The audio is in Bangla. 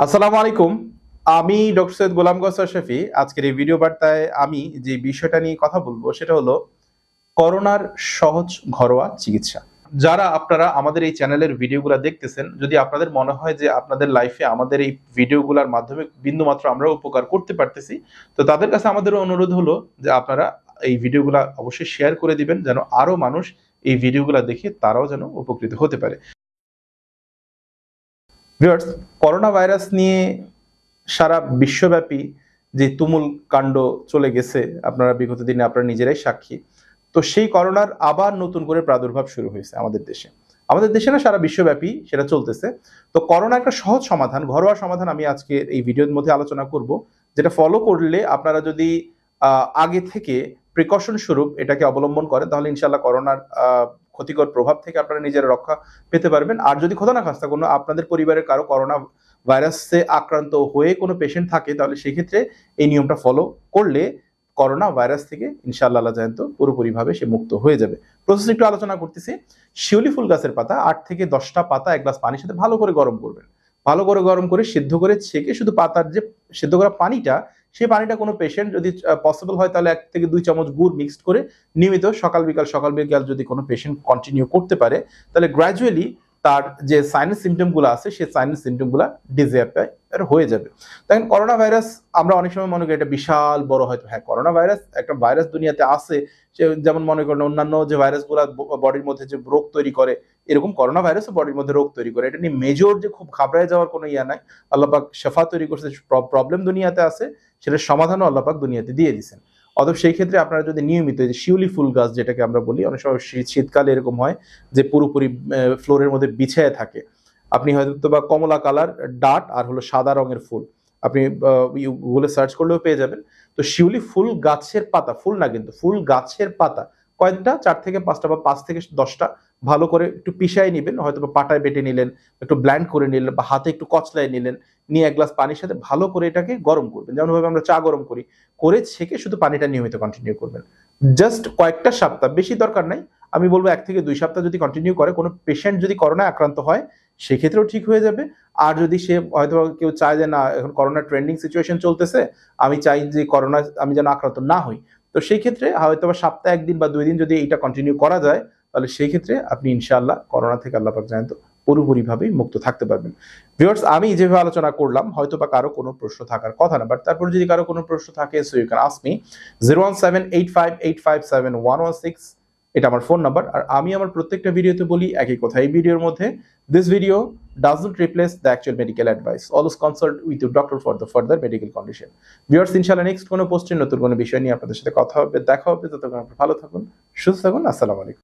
আসসালামু আলাইকুম। আমি ডক্টর সৈয়দ গোলাম গৌছর শফি। আজকের এই ভিডিও বার্তায় আমি যে বিষয়টা নিয়ে কথা বলবো সেটা হলো করোনার সহজ ঘরোয়া চিকিৎসা। যারা আপনারা আমাদের এই চ্যানেলের ভিডিওগুলো দেখতেছেন, যদি আপনাদের মনে হয় যে আপনাদের লাইফে আমাদের এই ভিডিওগুলোর মাধ্যমে বিন্দুমাত্র আমরা উপকার করতে পারতেছি, তো তাদের কাছে আমাদের অনুরোধ হলো যে আপনারা এই ভিডিওগুলা অবশ্যই শেয়ার করে দিবেন, যেন আরো মানুষ এই ভিডিওগুলা দেখে তারাও যেন উপকৃত হতে পারে। ভিউয়ার্স, করোনা ভাইরাস নিয়ে সারা বিশ্বব্যাপী যে তুমুল কাণ্ড চলে গেছে, আপনারা বিগত দিনে আপনারা নিজেরাই সাক্ষী। তো সেই করোনার আবার নতুন করে প্রাদুর্ভাব শুরু হয়েছে আমাদের দেশে। আমাদের দেশে না, সারা বিশ্বব্যাপী সেটা চলতেছে। তো করোনা একটা সহজ সমাধান, ঘরোয়া সমাধান আমি আজকে এই ভিডিওর মধ্যে আলোচনা করব, যেটা ফলো করলে আপনারা যদি আগে থেকে প্রিকশন স্বরূপ এটাকে অবলম্বন করেন, তাহলে ইনশাআল্লাহ করোনার ক্ষতিকর প্রভাব থেকে আপনারা নিজেরা রক্ষা পেতে পারবেন। আর যদি খোদা না খাস্তা কোনো আপনাদের পরিবারের কারো করোনা ভাইরাসে আক্রান্ত হয়ে কোনো পেশেন্ট থাকে, তাহলে সেক্ষেত্রে এই নিয়মটা ফলো করলে করোনা ভাইরাস থেকে ইনশাআল্লাহ আল্লাহ জানেন তো পুরোপুরিভাবে সে মুক্ত হয়ে যাবে। প্রসেস একটু আলোচনা করতেছি। শিউলি ফুল গাছের পাতা ৮ থেকে ১০টা পাতা এক গ্লাস পানির সাথে ভালো করে গরম করবেন। ভালো করে গরম করে সিদ্ধ করে ছেঁকে শুধু পাতার যে সিদ্ধ করা পানিটা, সেই পানিটা কোনো পেশেন্ট যদি পসিবল হয় তাহলে ১ থেকে ২ চামচ গুড় মিক্সড করে নিয়মিত সকাল বিকাল যদি কোনো পেশেন্ট কন্টিনিউ করতে পারে, তাহলে গ্র্যাজুয়ালি তার যে সাইনাস সিমটমগুলো আছে সেই সাইনাস সিমটমগুলো ডিসঅ্যাপিয়ার হয়ে যাবে। দেখেন, করোনা ভাইরাস আমরা অনেক সময় মনে করি এটা বিশাল বড়, হয়তো হ্যাঁ করোনা ভাইরাস একটা ভাইরাস দুনিয়াতে আছে। সে যেমন মনে করেন অন্যান্য যে ভাইরাসগুলো বডির মধ্যে যে রোগ তৈরি করে, এরকম করোনা ভাইরাসও বডির মধ্যে রোগ তৈরি করে। এটা নিয়ে মেজর যে খুব ঘাবড়ায় যাওয়ার কোনো ইয়া নাই। আল্লাহ পাক শেফা তৈরি করছে, প্রবলেম দুনিয়াতে আছে, সেটার সমাধানও আল্লাহ পাক দুনিয়াতে দিয়ে দিয়েছেন। অতএব সেই ক্ষেত্রে আপনারা যদি নিয়মিত যে শিউলি ফুল গাছ যেটাকে আমরা বলি, অনেক সময় শীতকালে এরকম হয় যে পুরোপুরি ফ্লোরের মধ্যে বিছায় থাকে। আপনি হয়তো বা কমলা কালার ডাট আর হলো সাদা রঙের ফুল, আপনি গুগলে সার্চ করলেও পেয়ে যাবেন। তো শিউলি ফুল গাছের পাতা, ফুল না কিন্তু ফুল গাছের পাতা কয়েকটা ৪ থেকে ৫টা বা ৫ থেকে ১০টা ভালো করে একটু পিষায় নিবেন, হয়তো বা পাটায় বেটে নিলেন, একটু ব্ল্যান্ড করে নিলেন বা হাতে একটু কচলায় নিলেন, নিয়ে ১ গ্লাস পানির সাথে ভালো করে এটাকে গরম করবেন, যেমনভাবে আমরা চা গরম করি, করে ছেঁকে শুধু পানিটা নিয়মিত কন্টিনিউ করবেন। জাস্ট কয়েকটা সপ্তাহ, বেশি দরকার নাই। আমি বলবো ১ থেকে ২ সপ্তাহ যদি কন্টিনিউ করে, কোনো পেশেন্ট যদি করোনায় আক্রান্ত হয় সেক্ষেত্রেও ঠিক হয়ে যাবে। আর যদি সে হয়তো কেউ চায় যে না, এখন করোনা ট্রেন্ডিং সিচুয়েশন চলতেছে, আমি চাই যে করোনা আমি যেন আক্রান্ত না হই, তো সেই ক্ষেত্রে হয়তো বা সপ্তাহে ১ দিন বা ২ দিন যদি এইটা কন্টিনিউ করা যায়, তাহলে সেই ক্ষেত্রে আপনি ইনশাআল্লাহ করোনা থেকে আল্লাহ পাক জানেন তো পুরোপুরিভাবেই মুক্ত থাকতে পারবেন। ভিউয়ার্স, আমি যেভাবে আলোচনা করলাম হয়তো বা কারো কোনো প্রশ্ন থাকার কথা না, বাট তারপর যদি কারো কোনো প্রশ্ন থাকে, so you can ask me. 01785857116 এটা আমার ফোন নাম্বার। আর আমি আমার প্রত্যেকটা ভিডিওতে বলি একই কথা এই ভিডিওর মধ্যে, this video does not replace the actual medical advice. Always consult with your doctor for the further medical condition. Viewers, ইনশাআল্লাহ নেক্সট কোনো পোস্টে নতুন কোনো বিষয় নিয়ে আপনাদের সাথে কথা হবে, দেখা হবে। ততক্ষণ আপনারা ভালো থাকুন, সুস্থ থাকুন। আসসালামু আলাইকুম।